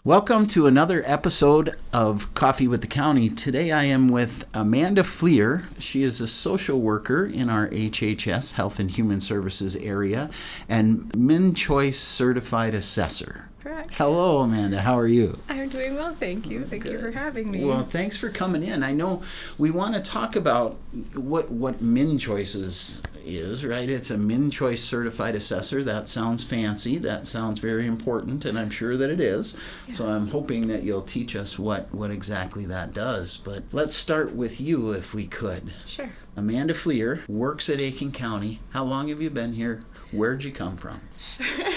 Welcome to another episode of Coffee with the County. Today I am with Amanda Flier. She is a social worker in our HHS, Health and Human Services area, and MnCHOICE certified assessor. Correct. Hello, Amanda. How are you? I'm doing well, thank you. Thank you for having me. Well, thanks for coming in. I know we want to talk about what MnCHOICES is, right? It's a MnCHOICE certified assessor. That sounds fancy. That sounds very important, and I'm sure that it is. Yeah. So I'm hoping that you'll teach us what exactly that does. But let's start with you, if we could. Sure. Amanda Flier works at Aiken County. How long have you been here? Where'd you come from? Sure.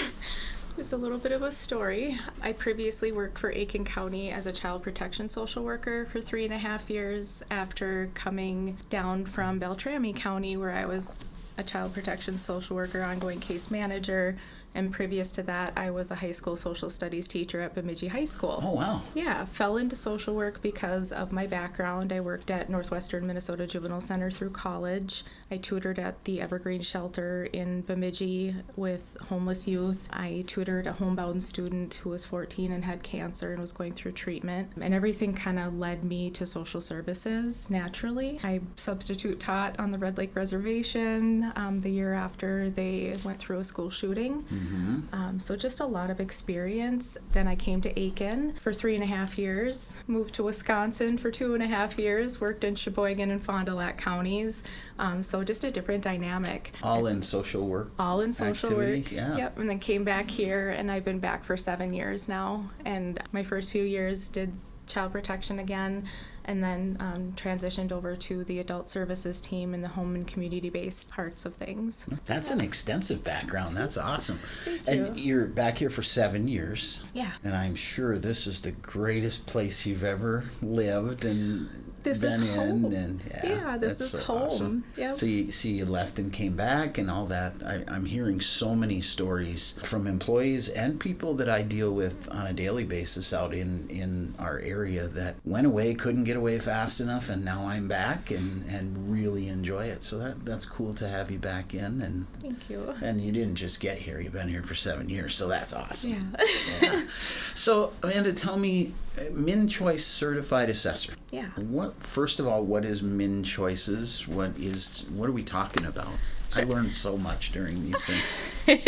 It's a little bit of a story. I previously worked for Aiken County as a child protection social worker for 3.5 years after coming down from Beltrami County, where I was a child protection social worker, ongoing case manager, and previous to that, I was a high school social studies teacher at Bemidji High School. Oh, wow. Yeah, fell into social work because of my background. I worked at Northwestern Minnesota Juvenile Center through college. I tutored at the Evergreen Shelter in Bemidji with homeless youth. I tutored a homebound student who was 14 and had cancer and was going through treatment. And everything kind of led me to social services naturally. I substitute taught on the Red Lake Reservation the year after they went through a school shooting. Mm-hmm. So just a lot of experience. Then I came to Aiken for 3.5 years, moved to Wisconsin for 2.5 years, worked in Sheboygan and Fond du Lac counties. So just a different dynamic. All in social work? All in social activity? work. Yeah. Yep. And then came back here, and I've been back for 7 years now. And my first few years did child protection again, and then transitioned over to the adult services team in the home and community-based parts of things. That's an extensive background. That's awesome. Thank and you. You're back here for 7 years. Yeah. And I'm sure this is the greatest place you've ever lived and This been is in. home. And Yeah, this that's is so home. awesome. Yep. So you left and came back and all that. I'm hearing so many stories from employees and people that I deal with on a daily basis out in our area that went away, couldn't get away fast enough, and now I'm back and really enjoy it. So that's cool to have you back in. And Thank you. And you didn't just get here, you've been here for 7 years, so that's awesome. Yeah. Yeah. So Amanda, tell me, MnCHOICE certified assessor. Yeah. First of all, what is MnCHOICES? What are we talking about? Sure. I learned so much during these things.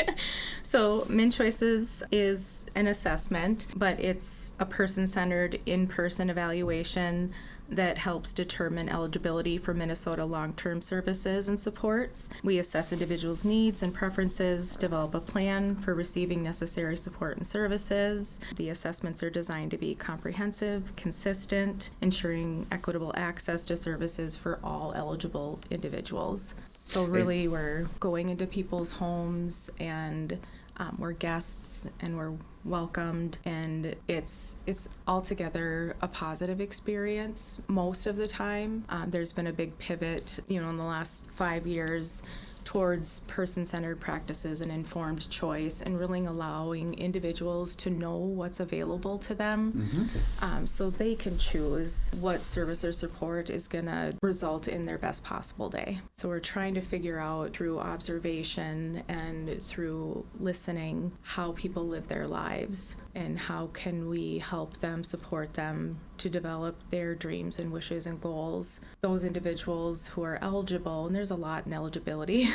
So MnCHOICES is an assessment, but it's a person-centered in-person evaluation that helps determine eligibility for Minnesota long-term services and supports. We assess individuals' needs and preferences, develop a plan for receiving necessary support and services. The assessments are designed to be comprehensive, consistent, ensuring equitable access to services for all eligible individuals. So really, we're going into people's homes, and we're guests, and we're welcomed, and it's altogether a positive experience most of the time. There's been a big pivot, in the last 5 years towards person-centered practices and informed choice, and really allowing individuals to know what's available to them, so they can choose what service or support is going to result in their best possible day. So we're trying to figure out through observation and through listening how people live their lives, and how can we help them, support them to develop their dreams and wishes and goals. Those individuals who are eligible, and there's a lot in eligibility.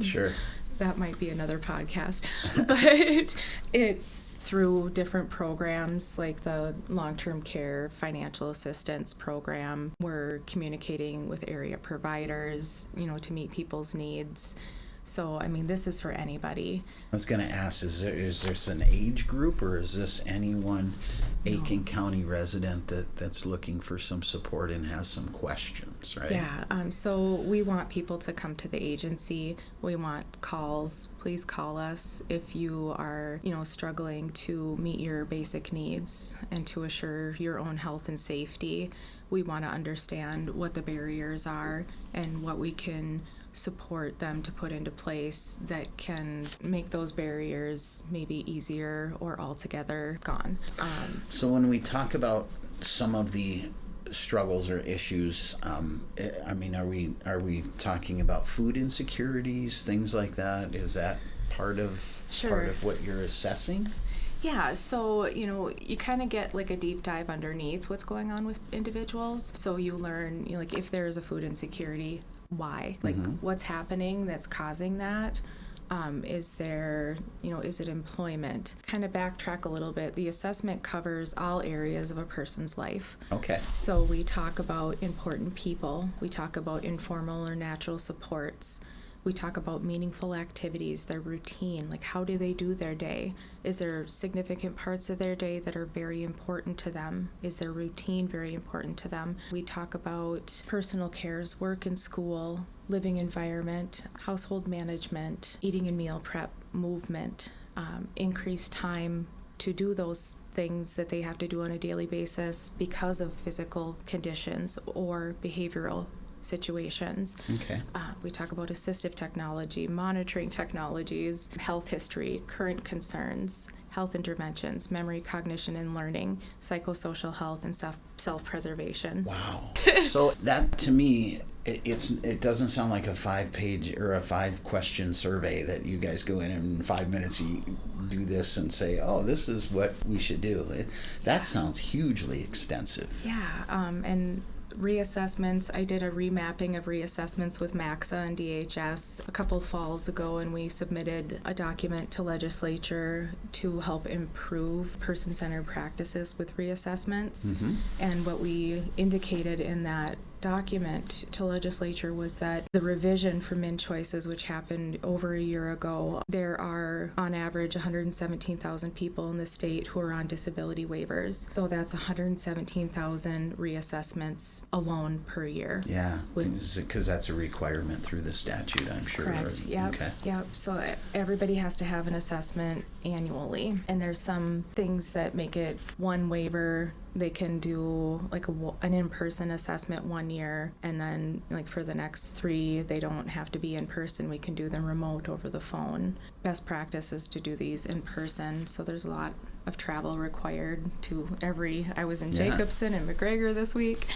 Sure. That might be another podcast. But it's through different programs like the long-term care financial assistance program. We're communicating with area providers, to meet people's needs. So, this is for anybody. I was going to ask, is this an age group, or is this anyone Aiken County resident that's looking for some support and has some questions, right? Yeah, so we want people to come to the agency. We want calls. Please call us if you are, struggling to meet your basic needs and to assure your own health and safety. We want to understand what the barriers are and what we can support them to put into place that can make those barriers maybe easier or altogether gone. So when we talk about some of the struggles or issues, are we talking about food insecurities, things like that? Is that part of Sure. what you're assessing? Yeah, so, you kind of get like a deep dive underneath what's going on with individuals. So you learn, like if there is a food insecurity, why? Like what's happening that's causing that? Is there, is it employment? Kind of backtrack a little bit. The assessment covers all areas of a person's life. Okay. So we talk about important people. We talk about informal or natural supports. We talk about meaningful activities, their routine, like how do they do their day? Is there significant parts of their day that are very important to them? Is their routine very important to them? We talk about personal cares, work and school, living environment, household management, eating and meal prep, movement, increased time to do those things that they have to do on a daily basis because of physical conditions or behavioral situations. Okay. We talk about assistive technology, monitoring technologies, health history, current concerns, health interventions, memory, cognition, and learning, psychosocial health, and self-preservation. Wow. So that, to me, it doesn't sound like a 5-page or a 5-question survey that you guys go in 5 minutes, you do this and say, oh, this is what we should do. That sounds hugely extensive. Yeah, and reassessments. I did a remapping of reassessments with MAXA and DHS a couple falls ago, and we submitted a document to legislature to help improve person-centered practices with reassessments. And what we indicated in that document to legislature was that the revision for MnCHOICES, which happened over a year ago, there are on average 117,000 people in the state who are on disability waivers. So that's 117,000 reassessments alone per year. Yeah, because that's a requirement through the statute, I'm sure. Correct. Yep. Okay. Yep. So everybody has to have an assessment annually, and there's some things that make it one waiver. They can do like an in-person assessment 1 year, and then like for the next 3, they don't have to be in person. We can do them remote over the phone. Best practice is to do these in person, so there's a lot of travel required to I was in Jacobson and McGregor this week.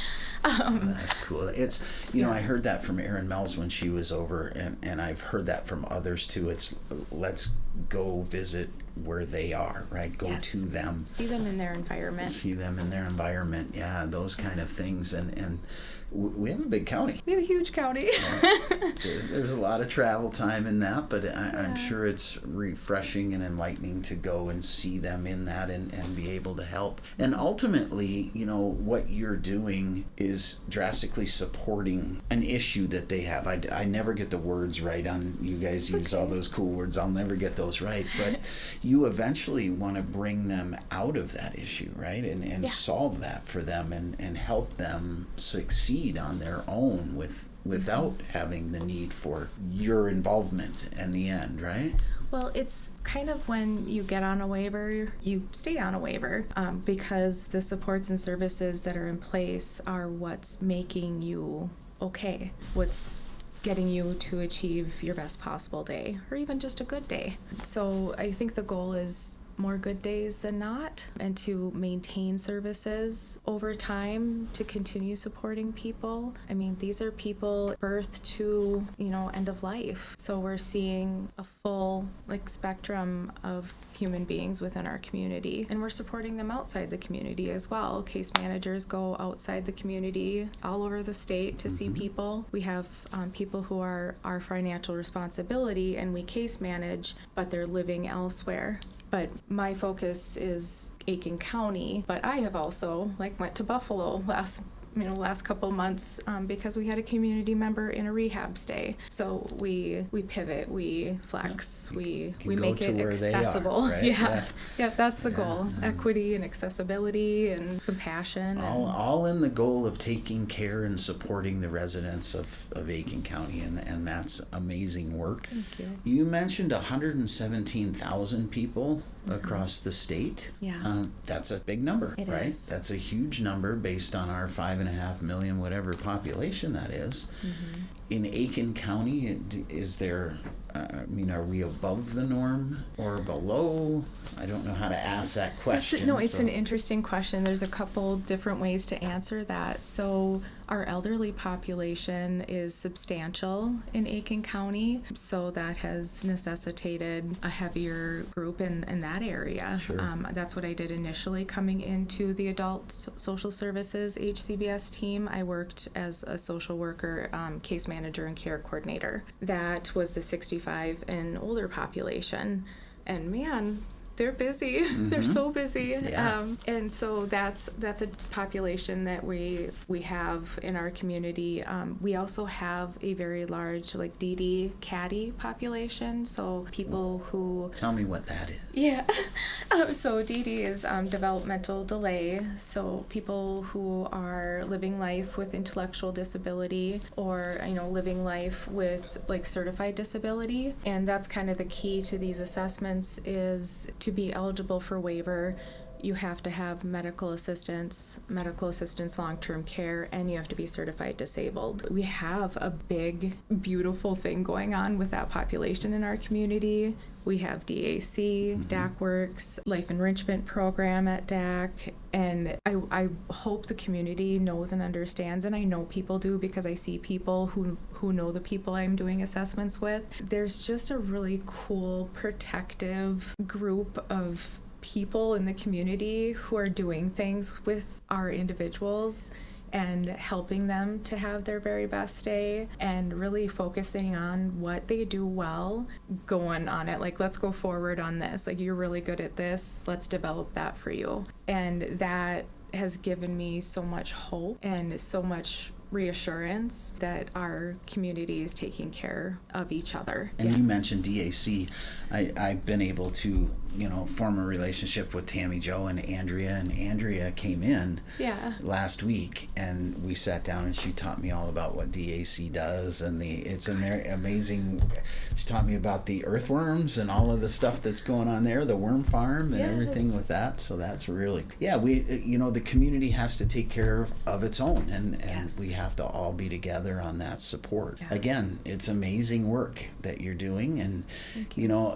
That's cool. It's, I heard that from Erin Mells when she was over, and I've heard that from others too. It's let's go visit where they are, right? Go to them. See them in their environment. Yeah, those kind of things. And we have a big county. We have a huge county. There's a lot of travel time in that, but I'm sure it's refreshing and enlightening to go and see them in that and be able to help. And ultimately, what you're doing is drastically supporting an issue that they have. I never get the words right on, you guys use all those cool words. I'll never get those right, but you eventually want to bring them out of that issue, right? And solve that for them and help them succeed on their own without having the need for your involvement in the end, right? Well, it's kind of when you get on a waiver, you stay on a waiver because the supports and services that are in place are what's making you okay, what's getting you to achieve your best possible day, or even just a good day. So I think the goal is more good days than not, and to maintain services over time to continue supporting people. I mean, these are people birth to, end of life. So we're seeing a full spectrum of human beings within our community, and we're supporting them outside the community as well. Case managers go outside the community all over the state to see people. We have people who are our financial responsibility, and we case manage, but they're living elsewhere. But my focus is Aiken County, but I have also went to Buffalo last couple months because we had a community member in a rehab stay. So we pivot, we flex, we make it accessible. Are, right? Yeah, that's the goal. Equity and accessibility and compassion. All in the goal of taking care and supporting the residents of Aiken County, and that's amazing work. Thank you. You mentioned 117,000 people across the state. Yeah. That's a big number, It right? is. That's a huge number based on our 5.5 million, whatever population that is. In Aiken County, is there I mean, are we above the norm or below? I don't know how to ask that question. It's an interesting question. There's a couple different ways to answer that. So our elderly population is substantial in Aiken County, so that has necessitated a heavier group in that area. Sure. That's what I did initially coming into the Adult Social Services HCBS team. I worked as a social worker, case manager, and care coordinator. That was the 65 and older population. And man, they're busy. Mm-hmm. They're so busy. Yeah. And so that's a population that we have in our community. We also have a very large DD caddy population. So people who... Tell me what that is. Yeah. So DD is developmental delay. So people who are living life with intellectual disability or, living life with certified disability. And that's kind of the key to these assessments is to be eligible for waiver, you have to have medical assistance long-term care, and you have to be certified disabled. We have a big, beautiful thing going on with that population in our community. We have DAC, DAC Works, Life Enrichment Program at DAC, and I hope the community knows and understands, and I know people do because I see people who know the people I'm doing assessments with. There's just a really cool, protective group of people in the community who are doing things with our individuals and helping them to have their very best day and really focusing on what they do well, going on it. Let's go forward on this. You're really good at this. Let's develop that for you. And that has given me so much hope and so much reassurance that our community is taking care of each other. And you mentioned DAC. I've been able to, form a relationship with Tammy Jo and Andrea came in last week, and we sat down and she taught me all about what DAC does, and it's amazing. She taught me about the earthworms and all of the stuff that's going on there, the worm farm and everything with that. So that's really, the community has to take care of its own, and we have to all be together on that support. Yeah. Again, it's amazing work that you're doing, and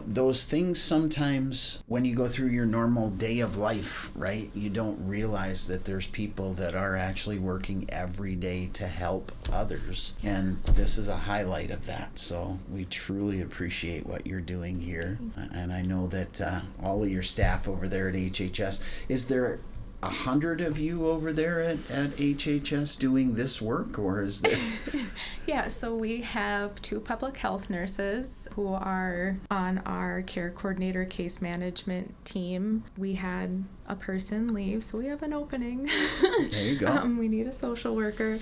those things sometimes when you go through your normal day of life, right, you don't realize that there's people that are actually working every day to help others, and this is a highlight of that. So we truly appreciate what you're doing here, and I know that all of your staff over there at HHS, is there 100 of you over there at HHS doing this work, or is there? Yeah, so we have 2 public health nurses who are on our care coordinator case management team. We had a person leave, so we have an opening. There you go. We need a social worker,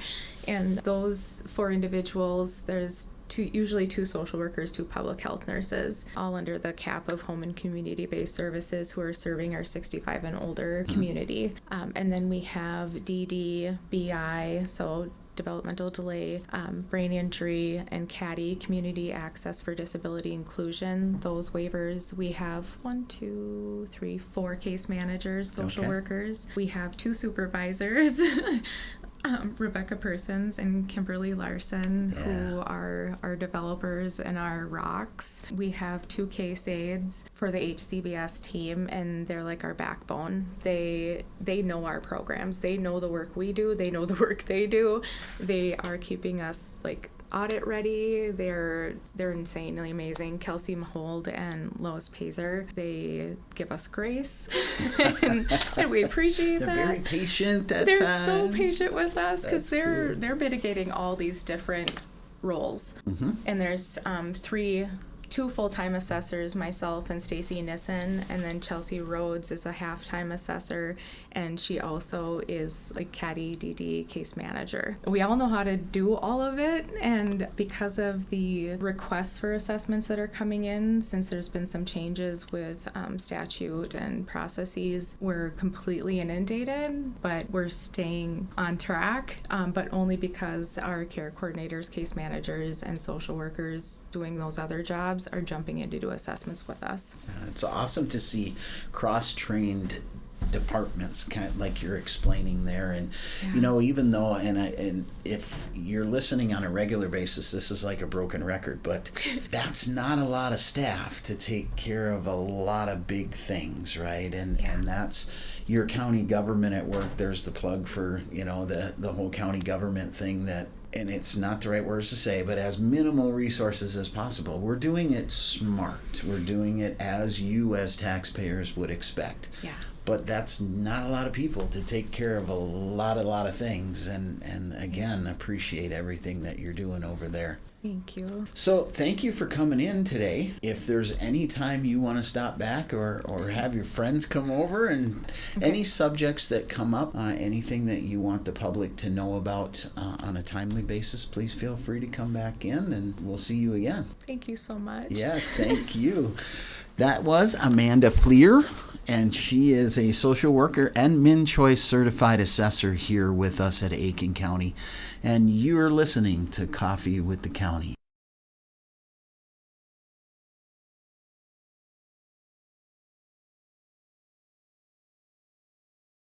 and those 4 individuals, there's usually 2 social workers, 2 public health nurses, all under the cap of home and community-based services who are serving our 65 and older community. And then we have DD, BI, so developmental delay, brain injury, and CADI, community access for disability inclusion. Those waivers, we have 4 case managers, social workers. We have 2 supervisors. Rebecca Persons and Kimberly Larson, who are our developers and our rocks. We have 2 case aides for the HCBS team, and they're like our backbone. They know our programs. They know the work we do. They know the work they do. They are keeping us audit ready. They're insanely amazing. Kelsey Mahold and Lois Pazer, they give us grace, and we appreciate that. They're very patient at They're times. so patient with us because they're mitigating all these different roles. And there's 2 full-time assessors, myself and Stacy Nissen, and then Chelsea Rhodes is a half-time assessor, and she also is CADI DD case manager. We all know how to do all of it, and because of the requests for assessments that are coming in, since there's been some changes with statute and processes, we're completely inundated, but we're staying on track, but only because our care coordinators, case managers, and social workers doing those other jobs are jumping in to do assessments with us. It's awesome to see cross-trained departments, kind of like you're explaining there. And you know, even though, and if you're listening on a regular basis, this is like a broken record, but that's not a lot of staff to take care of a lot of big things, right? And that's your county government at work. There's the plug for, you know, the whole county government thing, that, and it's not the right words to say, but as minimal resources as possible. We're doing it smart. We're doing it as you as taxpayers would expect. Yeah. But that's not a lot of people to take care of a lot of things. And again, appreciate everything that you're doing over there. Thank you. So thank you for coming in today. If there's any time you want to stop back or have your friends come over, and any subjects that come up, anything that you want the public to know about on a timely basis, please feel free to come back in, and we'll see you again. Thank you so much. Yes, thank you. That was Amanda Flier, and she is a social worker and MnCHOICE certified assessor here with us at Aiken County. And you're listening to Coffee with the County.